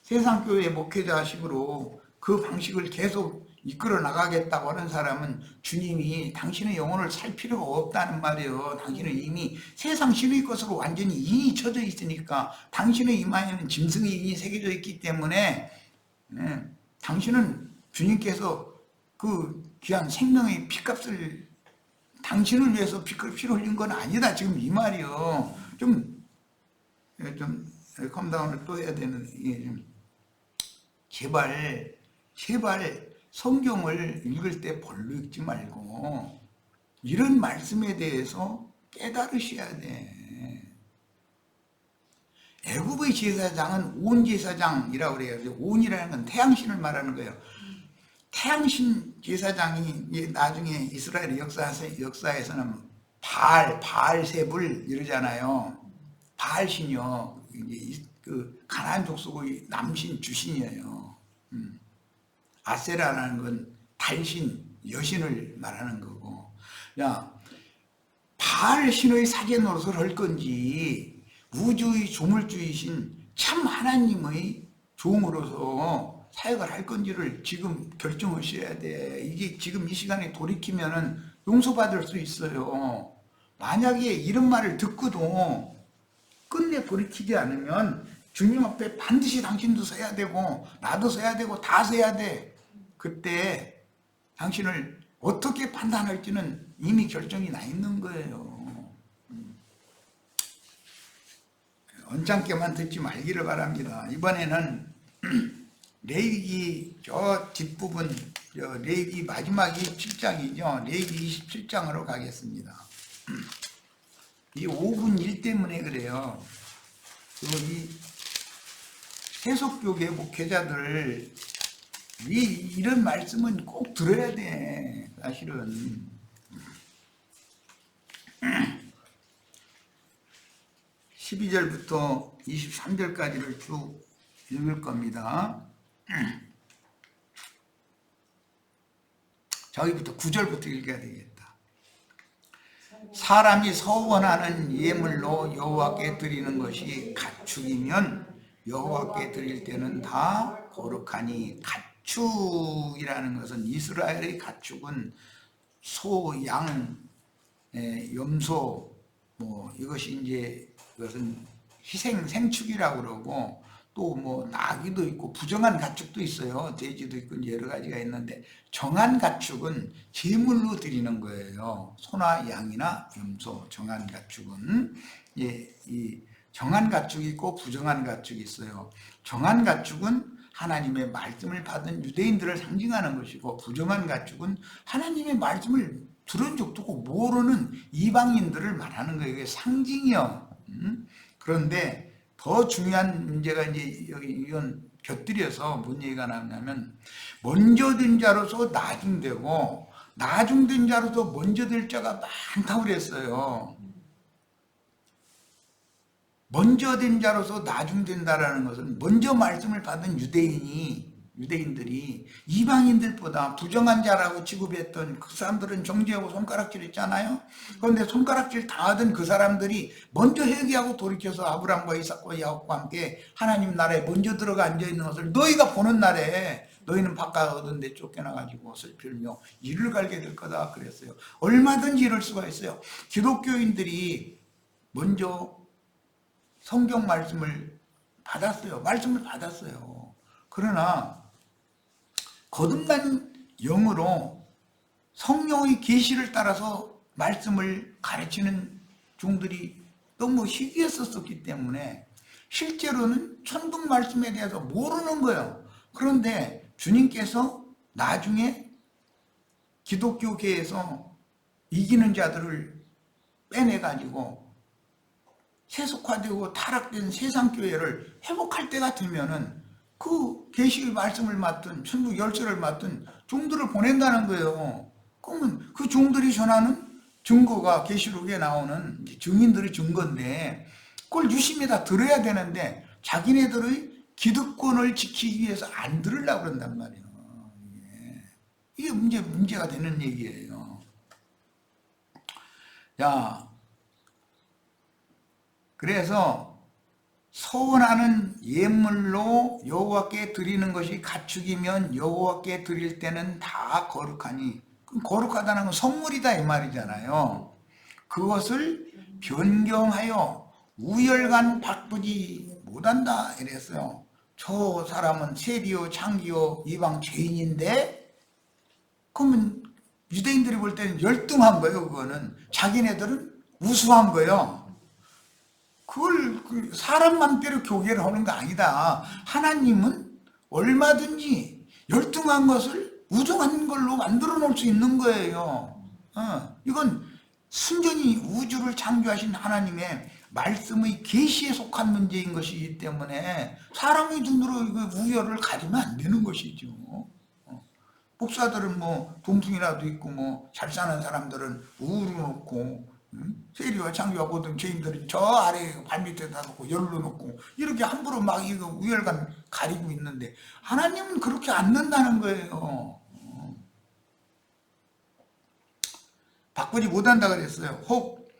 세상교회 목회자식으로 그 방식을 계속 이끌어 나가겠다고 하는 사람은 주님이 당신의 영혼을 살 필요가 없다는 말이에요. 당신은 이미 세상 신의 것으로 완전히 인이 쳐져 있으니까, 당신의 이마에는 짐승의 인이 새겨져 있기 때문에 당신은 주님께서 그 귀한 생명의 피값을 당신을 위해서 피를 흘린 건 아니다. 지금 이 말이요. 좀 컴다운을 또 해야 되는, 제발 성경을 읽을 때 벌로 읽지 말고 이런 말씀에 대해서 깨달으셔야 돼. 애굽의 제사장은 온 제사장이라고 그래요. 온이라는 건 태양신을 말하는 거예요. 태양신 제사장이 나중에 이스라엘 역사에서는 바알셉을 이러잖아요. 바알신이요. 이제 그 가나안 족속의 남신 주신이에요. 아세라라는 건 달신, 여신을 말하는 거고. 야, 바알신의 사제 노릇을 할 건지 우주의 조물주이신 참 하나님의 종으로서 사역을 할 건지를 지금 결정하셔야 돼. 이게 지금 이 시간에 돌이키면은 용서받을 수 있어요. 만약에 이런 말을 듣고도 끝내 돌이키지 않으면 주님 앞에 반드시 당신도 서야 되고 나도 서야 되고 다 서야 돼. 그때 당신을 어떻게 판단할지는 이미 결정이 나 있는 거예요. 언짢게만 듣지 말기를 바랍니다. 이번에는 레위기 저 뒷부분, 레위기 마지막이 7장이죠. 레위기 27장으로 가겠습니다. 이 5분 1 때문에 그래요. 이 세속교계 목회자들 이런 말씀은 꼭 들어야 돼. 사실은 12절부터 23절까지를 쭉 읽을 겁니다. 저기부터 9절부터 읽어야 되겠다. 사람이 서원하는 예물로 여호와께 드리는 것이 가축이면 여호와께 드릴 때는 다 거룩하니, 가축이라는 것은 이스라엘의 가축은 소, 양, 염소, 뭐 이것이 이제 이것은 희생 생축이라고 그러고, 또 뭐 나귀도 있고 부정한 가축도 있어요. 돼지도 있고 여러 가지가 있는데, 정한 가축은 제물로 드리는 거예요. 소나 양이나 염소, 정한 가축은 이 정한 가축이 있고 부정한 가축이 있어요. 정한 가축은 하나님의 말씀을 받은 유대인들을 상징하는 것이고, 부정한 가축은 하나님의 말씀을 들은 적도 없고 모르는 이방인들을 말하는 거예요. 이게 상징이요. 그런데 더 중요한 문제가 이제 여기 이건 곁들여서 뭔 얘기가 나오냐면, 먼저 된 자로서 나중되고 나중된 자로서 먼저 될 자가 많다고 그랬어요. 먼저 된 자로서 나중된다라는 것은 먼저 말씀을 받은 유대인들이 이방인들보다 부정한 자라고 취급했던 그 사람들은 정죄하고 손가락질 했잖아요. 그런데 손가락질 당하던 그 사람들이 먼저 회개하고 돌이켜서 아브라함과 이삭과 야곱과 함께 하나님 나라에 먼저 들어가 앉아있는 것을 너희가 보는 날에 너희는 바깥 얻은 데 쫓겨나가지고 슬피며 이를 갈게 될 거다 그랬어요. 얼마든지 이럴 수가 있어요. 기독교인들이 먼저 성경 말씀을 받았어요. 그러나 거듭난 영으로 성령의 계시를 따라서 말씀을 가르치는 종들이 너무 희귀했었기 때문에 실제로는 천국 말씀에 대해서 모르는 거예요. 그런데 주님께서 나중에 기독교계에서 이기는 자들을 빼내가지고 세속화되고 타락된 세상교회를 회복할 때가 되면은 그 계시의 말씀을 맡은 천국 열쇠를 맡은 종들을 보낸다는 거예요. 그러면 그 종들이 전하는 증거가 계시록에 나오는 증인들의 증거인데, 그걸 유심히 다 들어야 되는데 자기네들의 기득권을 지키기 위해서 안 들으려고 그런단 말이에요. 이게 문제가 되는 얘기예요. 자, 그래서 서원하는 예물로 여호와께 드리는 것이 가축이면 여호와께 드릴 때는 다 거룩하니, 거룩하다는 건 선물이다 이 말이잖아요. 그것을 변경하여 우열간 바꾸지 못한다 이랬어요. 저 사람은 세리요 창기요 이방 죄인인데, 그러면 유대인들이 볼 때는 열등한 거예요. 그거는 자기네들은 우수한 거예요. 그걸 사람 맘대로 교계를 하는 거 아니다. 하나님은 얼마든지 열등한 것을 우등한 걸로 만들어 놓을 수 있는 거예요. 이건 순전히 우주를 창조하신 하나님의 말씀의 계시에 속한 문제인 것이기 때문에 사람의 눈으로 그 우열을 가리면 안 되는 것이죠. 목사들은 뭐 동풍이라도 있고 뭐 잘 사는 사람들은 우로 놓고, 세리와 창조와 모든 죄인들은 저 아래 발밑에다 놓고 열로 놓고 이렇게 함부로 막 이거 우열감 가리고 있는데 하나님은 그렇게 안 넣는다는 거예요. 바꾸지 못한다 그랬어요. 혹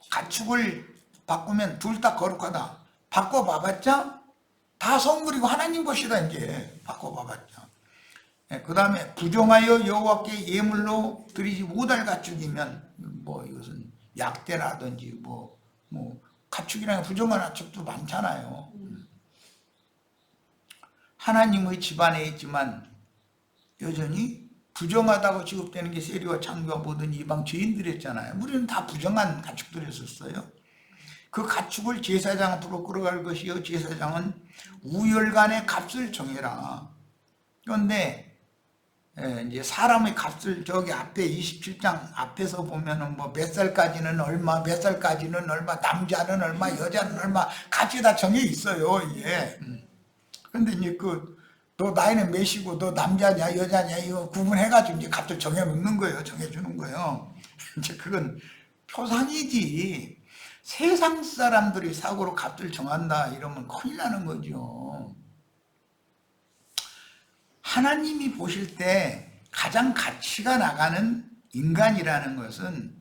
가축을 바꾸면 둘 다 거룩하다. 바꿔봐봤자 다 성물이고 하나님 것이다. 이제 바꿔봐봤자. 그 다음에 부정하여 여호와께 예물로 드리지 못할 가축이면 뭐 이것은 약대라든지 뭐 가축이랑 부정한 가축도 많잖아요. 하나님의 집안에 있지만 여전히 부정하다고 취급되는 게 세리와 창조와 모든 이방 죄인들이었잖아요. 우리는 다 부정한 가축들이었어요. 그 가축을 제사장 앞으로 끌어갈 것이요 제사장은 우열간의 값을 정해라. 그런데 이제 사람의 값을 저기 앞에 27장 앞에서 보면은 뭐 몇 살까지는 얼마, 몇 살까지는 얼마, 남자는 얼마, 여자는 얼마 값이 다 정해 있어요. 이게. 근데 이제 너 나이는 몇이고 너 남자냐 여자냐 이거 구분해가지고 이제 값을 정해놓는 거예요. 정해주는 거예요. 이제 그건 표상이지. 세상 사람들이 사고로 값을 정한다 이러면 큰일 나는 거죠. 하나님이 보실 때 가장 가치가 나가는 인간이라는 것은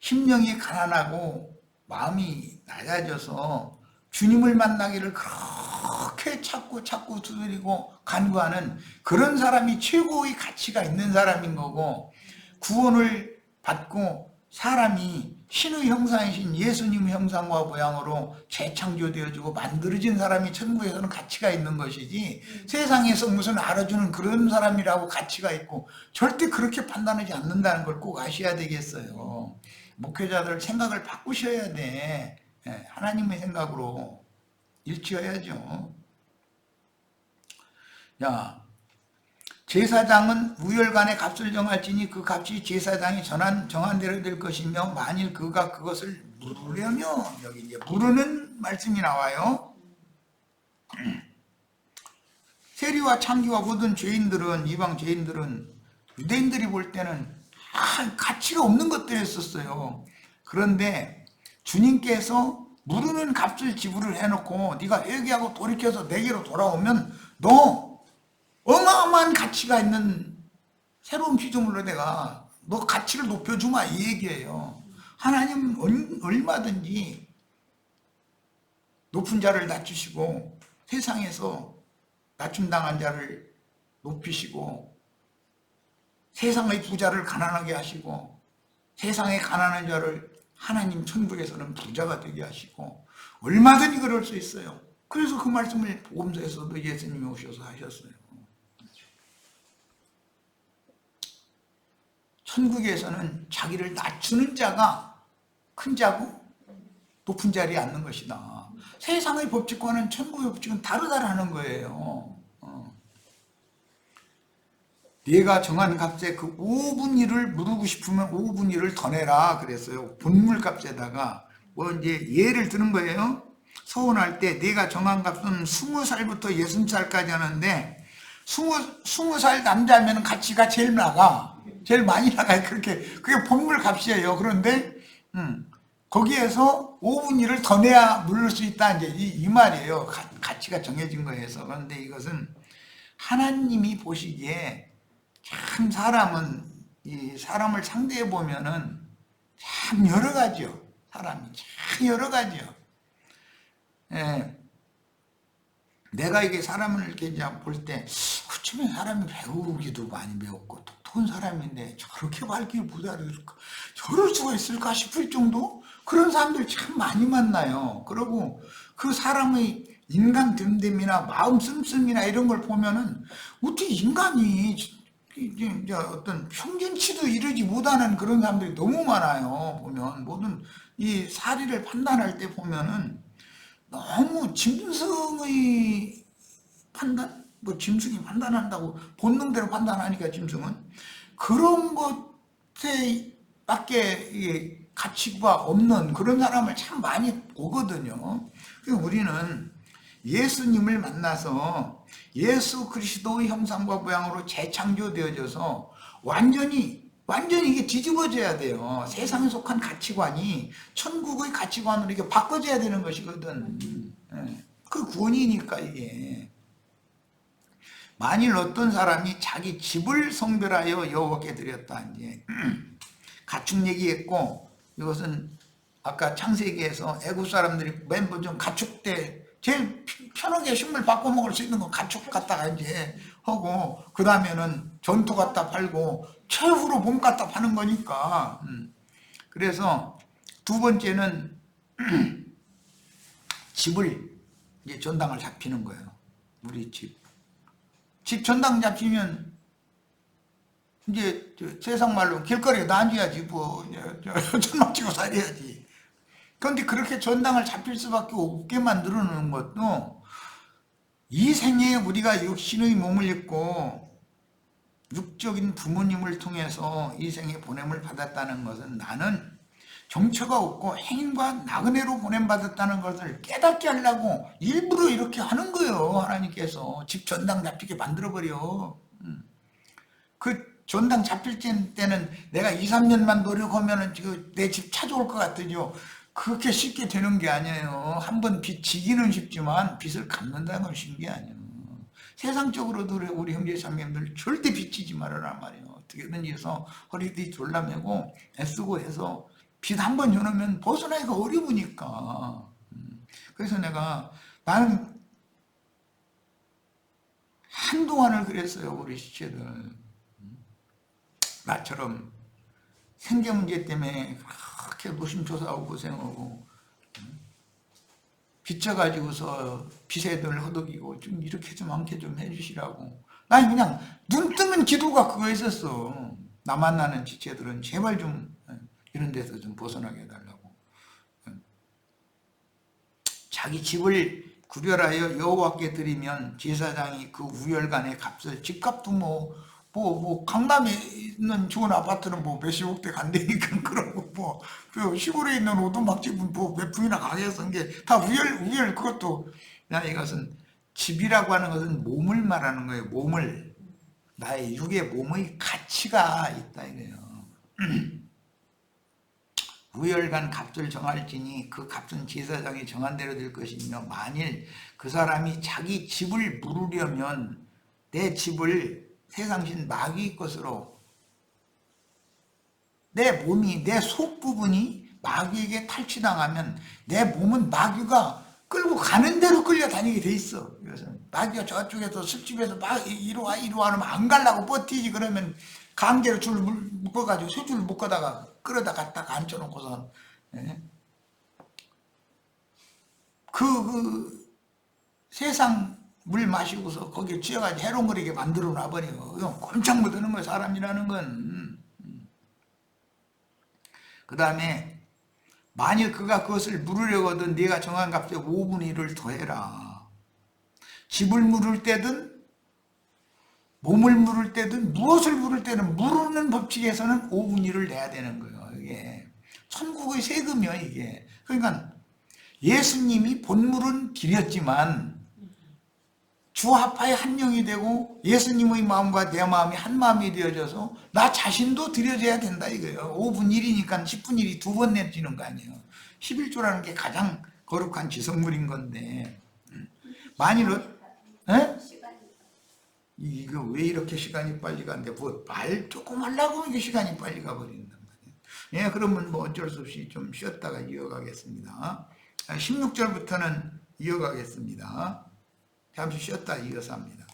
심령이 가난하고 마음이 낮아져서 주님을 만나기를 그렇게 찾고 두드리고 간구하는 그런 사람이 최고의 가치가 있는 사람인 거고, 구원을 받고 사람이 신의 형상이신 예수님 형상과 모양으로 재창조되어지고 만들어진 사람이 천국에서는 가치가 있는 것이지, 세상에서 무슨 알아주는 그런 사람이라고 가치가 있고 절대 그렇게 판단하지 않는다는 걸 꼭 아셔야 되겠어요. 목회자들 생각을 바꾸셔야 돼. 하나님의 생각으로 일치해야죠. 자, 제사장은 우열간의 값을 정할지니 그 값이 제사장이 정한 대로 될 것이며, 만일 그가 그것을 물으려면, 여기 이제 물으는 말씀이 나와요. 세리와 창기와 모든 죄인들은, 이방 죄인들은 유대인들이 볼 때는 가치가 없는 것들이었어요. 그런데 주님께서 물으는 값을 지불을 해놓고 네가 회개하고 돌이켜서 내게로 돌아오면 너 어마어마한 가치가 있는 새로운 피조물로 내가 너 가치를 높여주마 이 얘기예요. 하나님은 얼마든지 높은 자를 낮추시고 세상에서 낮춤당한 자를 높이시고 세상의 부자를 가난하게 하시고 세상의 가난한 자를 하나님 천국에서는 부자가 되게 하시고 얼마든지 그럴 수 있어요. 그래서 그 말씀을 복음서에서도 예수님이 오셔서 하셨어요. 천국에서는 자기를 낮추는 자가 큰 자고 높은 자리에 앉는 것이다. 세상의 법칙과는 천국의 법칙은 다르다라는 거예요. 네가 정한 값에 그 5분 일을 물고 싶으면 5분 일을 더 내라 그랬어요. 본물값에다가 뭐 이제 예를 드는 거예요. 서운할 때 네가 정한 값은 20살부터 60살까지 하는데 20살 남자면 가치가 제일 나가. 제일 많이 나가요. 그게 본물값이에요. 그런데 거기에서 5분 일을 더 내야 물을 수 있다. 이제 이 말이에요. 가치가 정해진 거에서. 그런데 이것은 하나님이 보시기에 참 이 사람을 상대해 보면은 참 여러 가지요. 사람이 참 여러 가지요. 예. 내가 이게 사람을 이렇게 볼 때, 그쯤에 사람이 배우기도 많이 배웠고, 똑똑한 사람인데, 저렇게 밝게 부자를 저럴 수가 있을까 싶을 정도? 그런 사람들 참 많이 만나요. 그리고 그 사람의 인간 됨됨이나 마음 씀씀이나 이런 걸 보면은, 어떻게 인간이 이제 어떤 평균치도 이르지 못하는 그런 사람들이 너무 많아요. 보면 모든 이 사리를 판단할 때 보면은 너무 짐승의 판단, 뭐 짐승이 판단한다고 본능대로 판단하니까 짐승은 그런 것 밖에 이게 가치가 없는 그런 사람을 참 많이 보거든요. 그래서 우리는 예수님을 만나서 예수 그리스도의 형상과 모양으로 재창조되어져서 완전히 이게 뒤집어져야 돼요. 세상에 속한 가치관이 천국의 가치관으로 이게 바꿔져야 되는 것이거든. 그 구원이니까 이게. 만일 어떤 사람이 자기 집을 성별하여 여호와께 드렸다, 이제 가축 얘기했고, 이것은 아까 창세기에서 애굽 사람들이 맨 먼저 가축 때 제일 편하게 식물 바꿔 먹을 수 있는 건 가축 갖다가 이제 하고, 그 다음에는 전투 갖다 팔고 최후로 몸 갖다 파는 거니까. 그래서 두 번째는 집을 이제 전당을 잡히는 거예요. 우리 집 전당 잡히면 이제 세상 말로 길거리에 나앉아야지, 뭐 천막 치고 살아야지. 그런데 그렇게 전당을 잡힐 수밖에 없게 만들어 놓은 것도, 이 생에 우리가 육신의 몸을 입고 육적인 부모님을 통해서 이 생에 보냄을 받았다는 것은, 나는 정처가 없고 행인과 나그네로 보냄받았다는 것을 깨닫게 하려고 일부러 이렇게 하는 거예요. 하나님께서 집 전당 잡히게 만들어버려. 그 전당 잡힐 때는 내가 2, 3년만 노력하면 내 집 찾아올 것 같으죠. 그렇게 쉽게 되는 게 아니에요. 한번 빚 지기는 쉽지만 빚을 갚는다는 건 쉬운 게 아니에요. 세상적으로도 우리 형제 자매님들 절대 빚지지 말아라 말이에요. 어떻게든 해서 허리띠 졸라매고 애쓰고 해서 빚 한 번 줘놓으면 벗어나기가 어려우니까. 그래서 나는 한동안을 그랬어요. 우리 시체들 나처럼 생계 문제 때문에 그렇게 노심초사하고 고생하고 빚져가지고서 빚에들 허덕이고 좀 이렇게 좀 함께 좀 해주시라고. 난 그냥 눈 뜨면 기도가 그거 있었어. 나 만나는 지체들은 제발 좀 이런 데서 좀 벗어나게 해달라고. 자기 집을 구별하여 여호와께 드리면 제사장이 그 우열간의 값을, 집값도 뭐 강남에 있는 좋은 아파트는 뭐 몇십억대 간다니까. 그러고 그 시골에 있는 오두막집은 몇 평이나 가게에서 게 다 우열. 그것도, 이것은 집이라고 하는 것은 몸을 말하는 거예요. 몸을, 나의 육의 몸의 가치가 있다 이거예요. 우열간 값을 정할지니 그 값은 제사장이 정한 대로 될 것이며, 만일 그 사람이 자기 집을 물으려면 내 집을 세상신 마귀의 것으로, 내 몸이, 내 속 부분이 마귀에게 탈취당하면 내 몸은 마귀가 끌고 가는 대로 끌려다니게 돼 있어. 그래서 마귀가 저쪽에서 술집에서 막 이리 와 하면 안 가려고 버티지. 그러면 강제로 줄을 묶어가지고 쇠줄을 묶어다가 끌어다 갖다가 앉혀놓고서 그 세상 물 마시고서 거기에 쥐어가지고 해롱거리게 만들어 놔버려. 이건 꼼짝 못하는 거야, 사람이라는 건. 그 다음에 만일 그가 그것을 물으려거든 네가 정한 값에 5분의 1을 더해라. 집을 물을 때든 몸을 물을 때든 무엇을 물을 때는 물는 법칙에서는 5분의 1을 내야 되는 거예요. 이게 천국의 세금이요, 이게. 그러니까 예수님이 본물은 드렸지만 주합하에 한 영이 되고 예수님의 마음과 내 마음이 한 마음이 되어져서 나 자신도 드려져야 된다 이거예요. 5분의 1이니까 10분의 1이 두 번 내지는 거 아니에요. 11조라는 게 가장 거룩한 지성물인 건데, 만일 이거 왜 이렇게 시간이 빨리 간대? 뭐 말 조금 하려고 이게 시간이 빨리 가버린단 말이에요. 그러면 뭐 어쩔 수 없이 좀 쉬었다가 이어가겠습니다. 16절부터는 이어가겠습니다. 잠시 쉬었다 이어서 합니다.